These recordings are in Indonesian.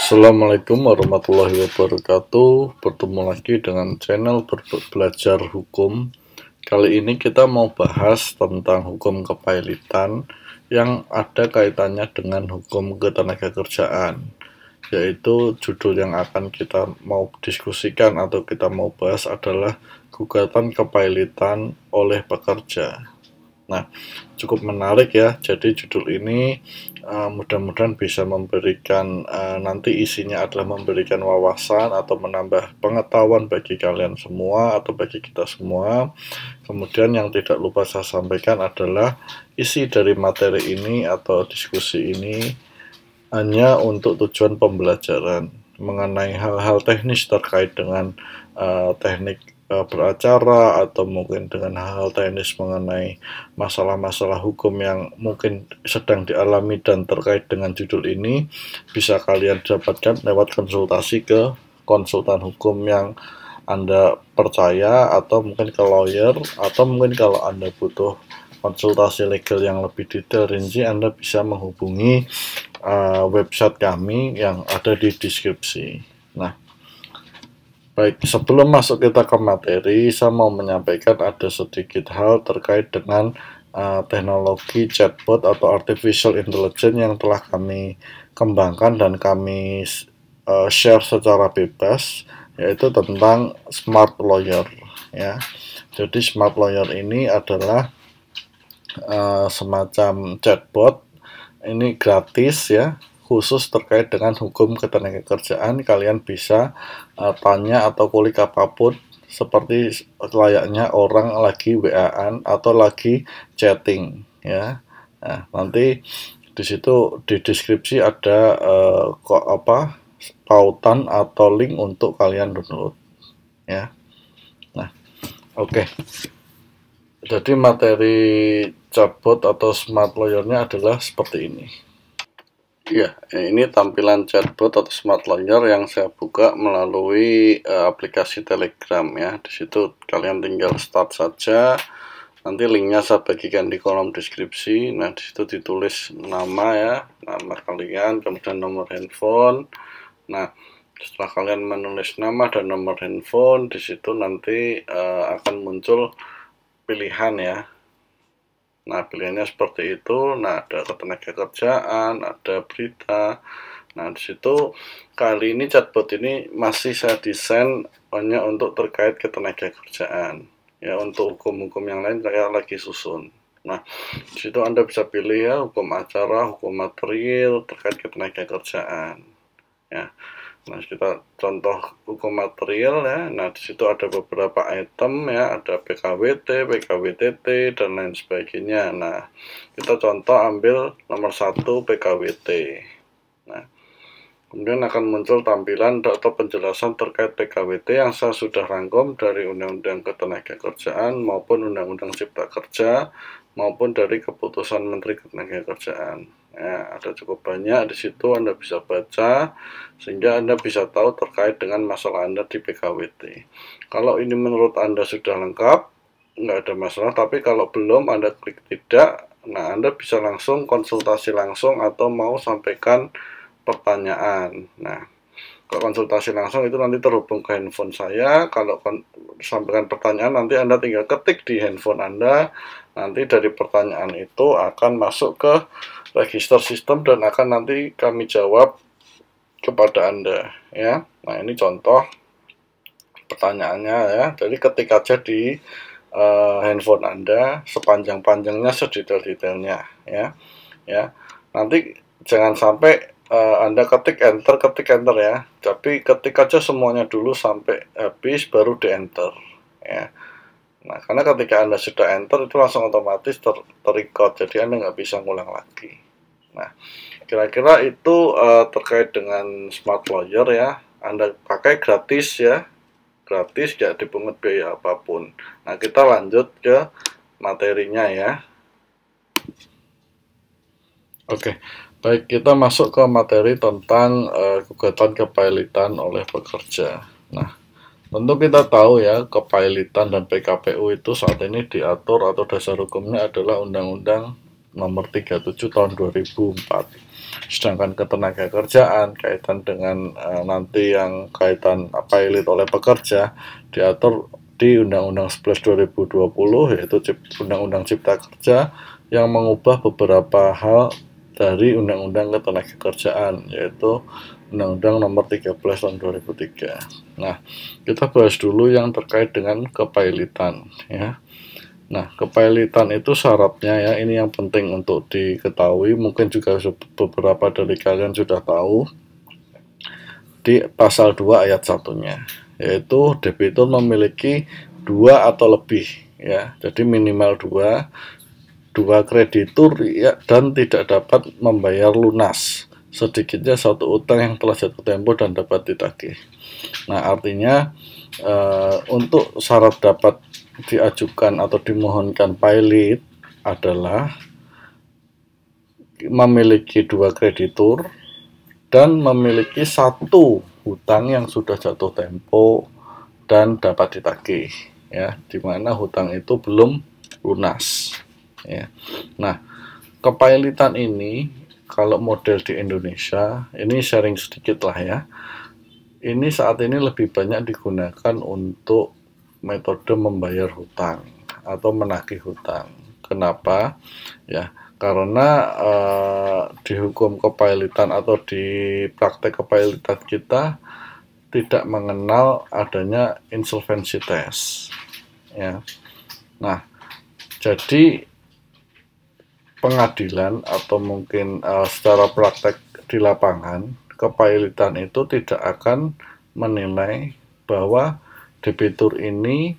Assalamualaikum warahmatullahi wabarakatuh. Bertemu lagi dengan channel Belajar Hukum. Kali ini kita mau bahas tentang hukum kepailitan yang ada kaitannya dengan hukum ketenagakerjaan, yaitu judul yang akan kita mau diskusikan atau kita mau bahas adalah gugatan kepailitan oleh pekerja. Nah, cukup menarik ya. Jadi judul ini mudah-mudahan bisa memberikan nanti isinya adalah memberikan wawasan atau menambah pengetahuan bagi kalian semua atau bagi kita semua. Kemudian yang tidak lupa saya sampaikan adalah isi dari materi ini atau diskusi ini hanya untuk tujuan pembelajaran mengenai hal-hal teknis terkait dengan teknik beracara atau mungkin dengan hal-hal teknis mengenai masalah-masalah hukum yang mungkin sedang dialami dan terkait dengan judul ini bisa kalian dapatkan lewat konsultasi ke konsultan hukum yang Anda percaya, atau mungkin ke lawyer, atau mungkin kalau Anda butuh konsultasi legal yang lebih detail rinci, Anda bisa menghubungi website kami yang ada di deskripsi. Nah, baik, sebelum masuk kita ke materi, saya mau menyampaikan ada sedikit hal terkait dengan teknologi chatbot atau artificial intelligence yang telah kami kembangkan dan kami share secara bebas, yaitu tentang smart lawyer ya. Jadi smart lawyer ini adalah semacam chatbot, ini gratis ya, khusus terkait dengan hukum ketenagakerjaan. Kalian bisa tanya atau kulik apapun seperti layaknya orang lagi WA-an atau lagi chatting ya. Nah, nanti di situ di deskripsi ada tautan atau link untuk kalian download ya. Nah, oke. Jadi materi chatbot atau smart lawyer-nya adalah seperti ini. Ya, ini tampilan chatbot atau smart lawyer yang saya buka melalui aplikasi Telegram ya. Di situ kalian tinggal start saja. Nanti linknya saya bagikan di kolom deskripsi. Nah, di situ ditulis nama ya, nama kalian, kemudian nomor handphone. Nah, setelah kalian menulis nama dan nomor handphone, di situ nanti akan muncul pilihan ya. Nah, pilihannya seperti itu. Nah, ada ketenagakerjaan, ada berita. Nah, di situ kali ini chatbot ini masih saya desain hanya untuk terkait ketenagakerjaan. Ya, untuk hukum-hukum yang lain saya lagi susun. Nah, di situ Anda bisa pilih ya, hukum acara, hukum material terkait ketenagakerjaan. Ya. Nah, kita contoh hukum material ya. Nah, di situ ada beberapa item ya, ada PKWT, PKWTT dan lain sebagainya. Nah, kita contoh ambil nomor 1 PKWT. Nah, kemudian akan muncul tampilan atau penjelasan terkait PKWT yang saya sudah rangkum dari Undang-Undang Ketenagakerjaan maupun Undang-Undang Cipta Kerja maupun dari keputusan Menteri Ketenagakerjaan. Ya, ada cukup banyak di situ, Anda bisa baca sehingga Anda bisa tahu terkait dengan masalah Anda di PKWT. Kalau ini menurut Anda sudah lengkap, nggak ada masalah, tapi kalau belum Anda klik tidak. Nah, Anda bisa langsung konsultasi langsung atau mau sampaikan pertanyaan. Nah, kalau konsultasi langsung itu nanti terhubung ke handphone saya. Kalau sampaikan pertanyaan nanti Anda tinggal ketik di handphone Anda. Nanti dari pertanyaan itu akan masuk ke register sistem dan akan nanti kami jawab kepada Anda ya. Nah, ini contoh pertanyaannya ya. Jadi ketik aja di handphone Anda sepanjang-panjangnya, sedetail-detailnya ya. Ya. Nanti jangan sampai Anda ketik enter ya. Tapi ketik aja semuanya dulu sampai habis baru di enter ya. Nah, karena ketika Anda sudah enter itu langsung otomatis terrecord, jadi Anda nggak bisa ngulang lagi. Nah, kira-kira itu terkait dengan smart lawyer ya. Anda pakai gratis ya, gratis, nggak dipungut biaya apapun. Nah, kita lanjut ke materinya ya. Oke, baik, kita masuk ke materi tentang gugatan kepailitan oleh pekerja. Nah, tentu kita tahu ya, kepailitan dan PKPU itu saat ini diatur atau dasar hukumnya adalah Undang-Undang Nomor 37 Tahun 2004. Sedangkan ketenaga kerjaan kaitan dengan nanti yang kaitan pilot oleh pekerja diatur di Undang-Undang 11 2020, yaitu Undang-Undang Cipta Kerja yang mengubah beberapa hal dari Undang-Undang Ketenagakerjaan, yaitu Undang-Undang Nomor 13 Tahun 2003. Nah, kita bahas dulu yang terkait dengan kepailitan, ya. Nah, kepailitan itu syaratnya, ya, ini yang penting untuk diketahui, mungkin juga beberapa dari kalian sudah tahu, di pasal 2 ayat 1-nya, yaitu debitur memiliki 2 atau lebih, ya, jadi minimal 2 kreditur, ya, dan tidak dapat membayar lunas sedikitnya 1 utang yang telah jatuh tempo dan dapat ditagih. Nah, artinya untuk syarat dapat diajukan atau dimohonkan pilot adalah memiliki 2 kreditur dan memiliki 1 hutang yang sudah jatuh tempo dan dapat ditagih, ya, dimana hutang itu belum lunas, ya. Nah, kepailitan ini kalau model di Indonesia, ini sharing sedikit lah, ya, ini saat ini lebih banyak digunakan untuk metode membayar hutang atau menagih hutang. Kenapa? Ya, karena di hukum kepailitan atau di praktek kepailitan kita tidak mengenal adanya insolvency test, ya. Nah, jadi pengadilan atau mungkin secara praktek di lapangan, kepailitan itu tidak akan menilai bahwa debitur ini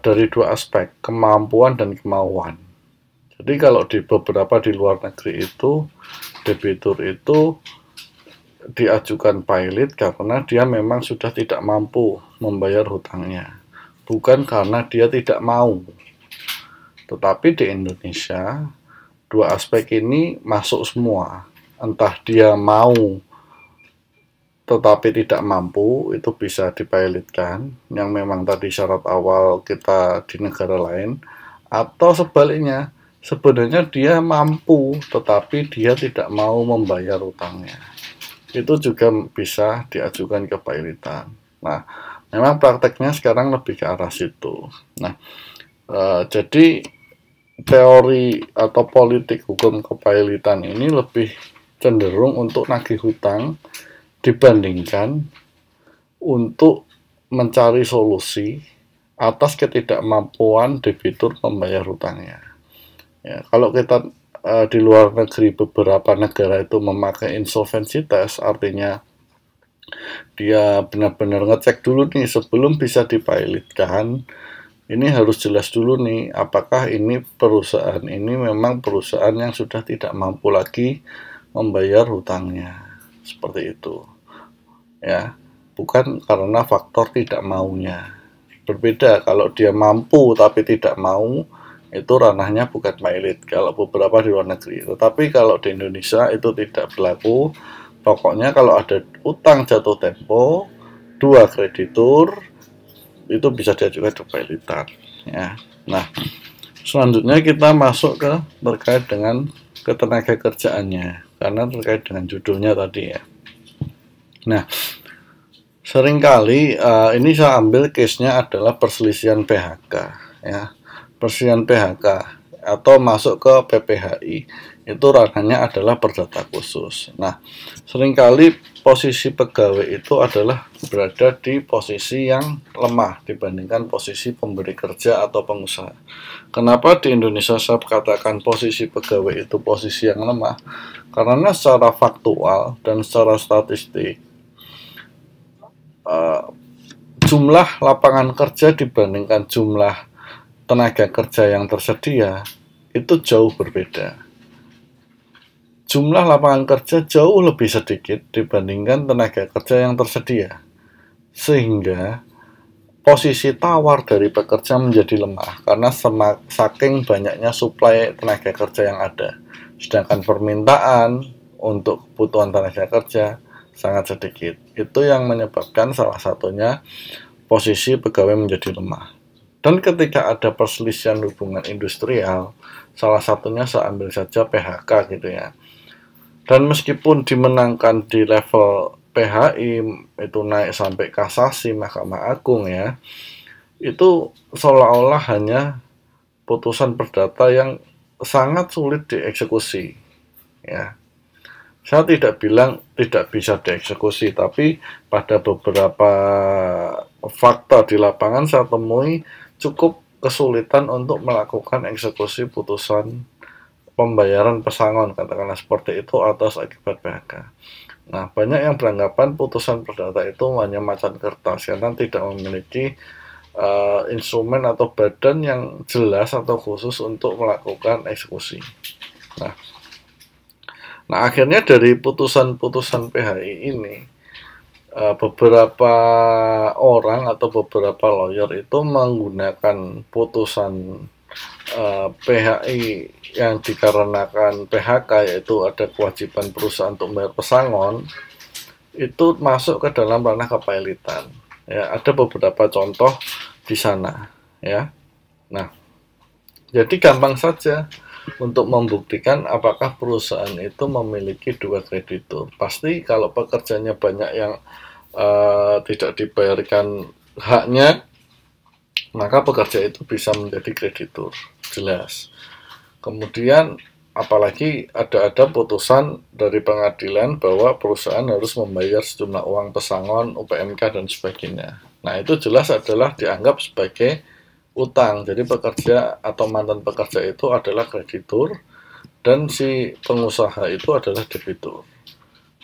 dari 2 aspek, kemampuan dan kemauan. Jadi kalau di beberapa di luar negeri itu, debitur itu diajukan pilot karena dia memang sudah tidak mampu membayar hutangnya, bukan karena dia tidak mau. Tetapi di Indonesia, 2 aspek ini masuk semua. Entah dia mau tetapi tidak mampu, itu bisa dipilotkan, yang memang tadi syarat awal kita di negara lain, atau sebaliknya, sebenarnya dia mampu tetapi dia tidak mau membayar hutangnya. Itu juga bisa diajukan ke pilotan. Nah, memang prakteknya sekarang lebih ke arah situ. Nah, jadi teori atau politik hukum kepailitan ini lebih cenderung untuk nagih hutang dibandingkan untuk mencari solusi atas ketidakmampuan debitur membayar hutangnya. Ya, kalau kita di luar negeri, beberapa negara itu memakai insolvency test, artinya dia benar-benar ngecek dulu nih sebelum bisa dipilotkan. Ini harus jelas dulu nih, apakah ini perusahaan ini memang perusahaan yang sudah tidak mampu lagi membayar hutangnya, seperti itu, ya, bukan karena faktor tidak maunya. Berbeda kalau dia mampu tapi tidak mau, itu ranahnya bukan pilot kalau beberapa di luar negeri. Tetapi kalau di Indonesia itu tidak berlaku. Pokoknya kalau ada utang jatuh tempo, 2 kreditur, itu bisa diajukan ke pilotan, ya. Nah, selanjutnya kita masuk ke terkait dengan ketenaga kerjaannya, karena terkait dengan judulnya tadi, ya. Nah, seringkali ini saya ambil case-nya adalah perselisihan PHK, ya. Perselisihan PHK atau masuk ke PPHI, itu ranahnya adalah perdata khusus. Nah, seringkali posisi pegawai itu adalah berada di posisi yang lemah dibandingkan posisi pemberi kerja atau pengusaha. Kenapa di Indonesia saya katakan posisi pegawai itu posisi yang lemah? Karena secara faktual dan secara statistik, jumlah lapangan kerja dibandingkan jumlah tenaga kerja yang tersedia itu jauh berbeda. Jumlah lapangan kerja jauh lebih sedikit dibandingkan tenaga kerja yang tersedia, sehingga posisi tawar dari pekerja menjadi lemah karena saking banyaknya suplai tenaga kerja yang ada, sedangkan permintaan untuk kebutuhan tenaga kerja sangat sedikit. Itu yang menyebabkan salah satunya posisi pegawai menjadi lemah. Dan ketika ada perselisihan hubungan industrial, salah satunya saya ambil saja PHK gitu, ya. Dan meskipun dimenangkan di level PHI, itu naik sampai kasasi Mahkamah Agung ya, itu seolah-olah hanya putusan perdata yang sangat sulit dieksekusi ya. Saya tidak bilang tidak bisa dieksekusi, tapi pada beberapa fakta di lapangan saya temui cukup kesulitan untuk melakukan eksekusi putusan pembayaran pesangon, katakanlah seperti itu, atas akibat PHK. Nah, banyak yang beranggapan putusan perdata itu hanya macan kertas karena tidak memiliki instrumen atau badan yang jelas atau khusus untuk melakukan eksekusi. Nah, akhirnya dari putusan-putusan PHI ini, beberapa orang atau beberapa lawyer itu menggunakan putusan PHI yang dikarenakan PHK, yaitu ada kewajiban perusahaan untuk membayar pesangon, itu masuk ke dalam ranah kepailitan. Ya, ada beberapa contoh di sana. Ya, nah, jadi gampang saja untuk membuktikan apakah perusahaan itu memiliki dua kreditur. Pasti kalau pekerjanya banyak yang tidak dibayarkan haknya, maka pekerja itu bisa menjadi kreditur, jelas. Kemudian apalagi ada putusan dari pengadilan bahwa perusahaan harus membayar sejumlah uang pesangon, UPMK, dan sebagainya. Nah, itu jelas adalah dianggap sebagai utang. Jadi pekerja atau mantan pekerja itu adalah kreditur dan si pengusaha itu adalah debitur.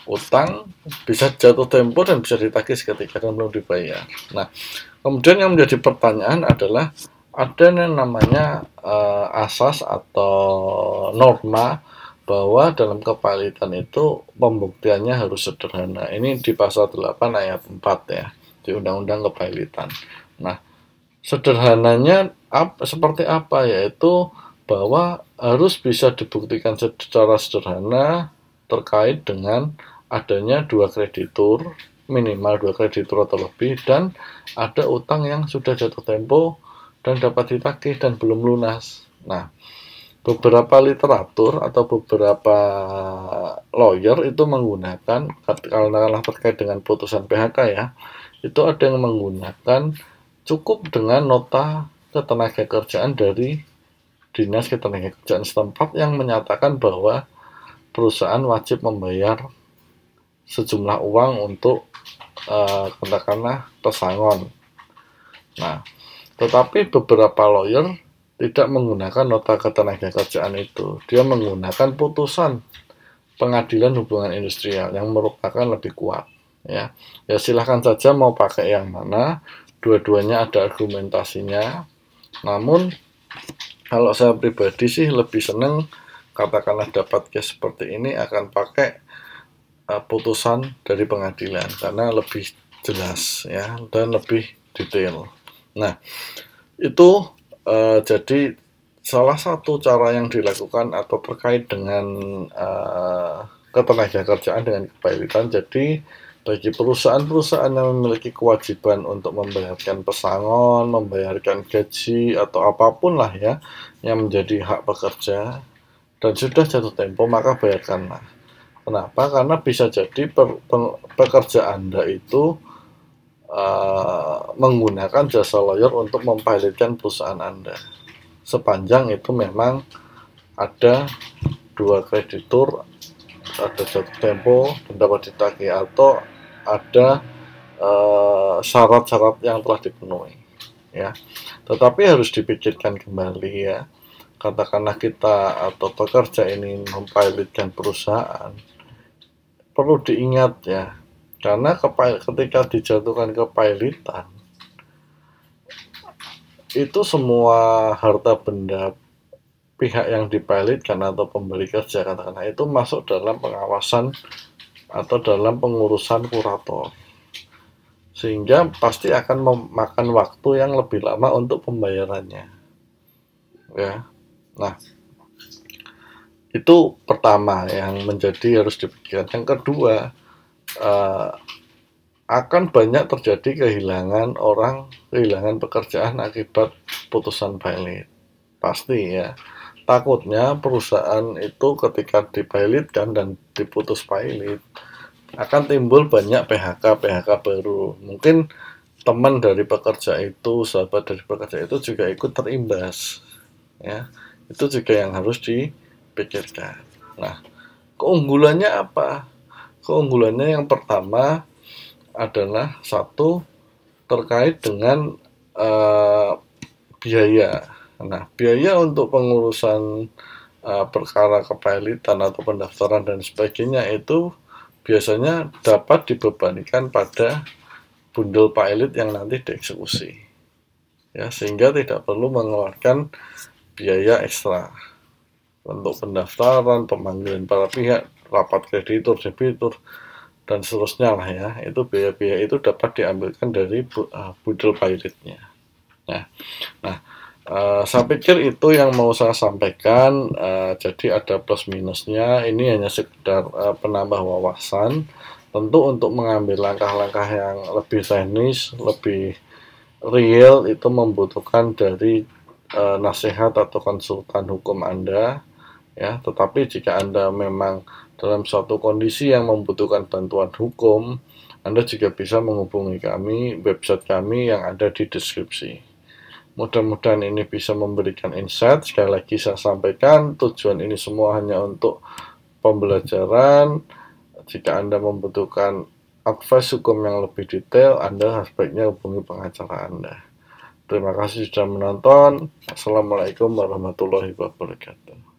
Utang bisa jatuh tempo dan bisa ditagih seketika dan belum dibayar. Nah, kemudian yang menjadi pertanyaan adalah ada yang namanya asas atau norma bahwa dalam kepailitan itu pembuktiannya harus sederhana. Ini di pasal 8 ayat 4 ya, di Undang-Undang Kepailitan. Nah, sederhananya seperti apa? Yaitu bahwa harus bisa dibuktikan secara sederhana terkait dengan adanya dua kreditur, minimal dua kreditur atau lebih, dan ada utang yang sudah jatuh tempo dan dapat ditagih dan belum lunas. Nah, beberapa literatur atau beberapa lawyer itu menggunakan, kalau terkait dengan putusan PHK ya, itu ada yang menggunakan cukup dengan nota ketenagakerjaan dari Dinas Ketenagakerjaan setempat yang menyatakan bahwa perusahaan wajib membayar sejumlah uang untuk katakanlah pesangon. Nah, tetapi beberapa lawyer tidak menggunakan nota ketenagakerjaan itu. Dia menggunakan putusan pengadilan hubungan industrial yang merupakan lebih kuat. Ya silahkan saja mau pakai yang mana. Dua-duanya ada argumentasinya. Namun kalau saya pribadi sih lebih senang katakanlah dapat case seperti ini akan pakai putusan dari pengadilan karena lebih jelas ya dan lebih detail. Nah, itu jadi salah satu cara yang dilakukan atau terkait dengan ketenagakerjaan dengan kepailitan. Jadi bagi perusahaan-perusahaan yang memiliki kewajiban untuk membayarkan pesangon, membayarkan gaji atau apapun lah ya yang menjadi hak pekerja dan sudah jatuh tempo, maka bayarkanlah. Kenapa? Karena bisa jadi pekerja Anda itu menggunakan jasa lawyer untuk mempilotkan perusahaan Anda. Sepanjang itu memang ada dua kreditur, ada jatuh tempo dan dapat ditagih, atau ada syarat-syarat yang telah dipenuhi. Ya, tetapi harus dipikirkan kembali ya. Katakanlah kita atau pekerja ini mempilotkan perusahaan, perlu diingat ya, karena ketika dijatuhkan kepailitan, itu semua harta benda pihak yang dipilotkan atau pemberi kerja katakanlah itu masuk dalam pengawasan atau dalam pengurusan kurator, sehingga pasti akan memakan waktu yang lebih lama untuk pembayarannya. Ya, nah itu pertama yang menjadi harus dipikirkan. Yang kedua, akan banyak terjadi kehilangan pekerjaan akibat putusan pilot. Pasti ya. takutnya perusahaan itu ketika dipilotkan dan diputus pilot akan timbul banyak PHK baru. Mungkin teman dari pekerja itu, sahabat dari pekerja itu juga ikut terimbas. Ya, itu juga yang harus dipikirkan. Nah, keunggulannya apa? Keunggulannya yang pertama adalah satu terkait dengan biaya. Nah, biaya untuk pengurusan perkara kepilotan atau pendaftaran dan sebagainya itu biasanya dapat dibebankan pada bundel pilot yang nanti dieksekusi. Ya, sehingga tidak perlu mengeluarkan biaya ekstra untuk pendaftaran, pemanggilan para pihak, rapat kreditur, debitur, dan seterusnya lah ya. Itu biaya-biaya itu dapat diambilkan dari bundel pilotnya. Nah, saya pikir itu yang mau saya sampaikan. Jadi ada plus minusnya. Ini hanya sekedar penambah wawasan. Tentu untuk mengambil langkah-langkah yang lebih teknis, lebih real itu membutuhkan dari nasihat atau konsultan hukum Anda. Ya, tetapi jika Anda memang dalam suatu kondisi yang membutuhkan bantuan hukum, Anda juga bisa menghubungi kami, website kami yang ada di deskripsi. Mudah-mudahan ini bisa memberikan insight. Sekali lagi saya sampaikan, tujuan ini semua hanya untuk pembelajaran. Jika Anda membutuhkan advice hukum yang lebih detail, Anda sebaiknya hubungi pengacara Anda. Terima kasih sudah menonton. Assalamualaikum warahmatullahi wabarakatuh.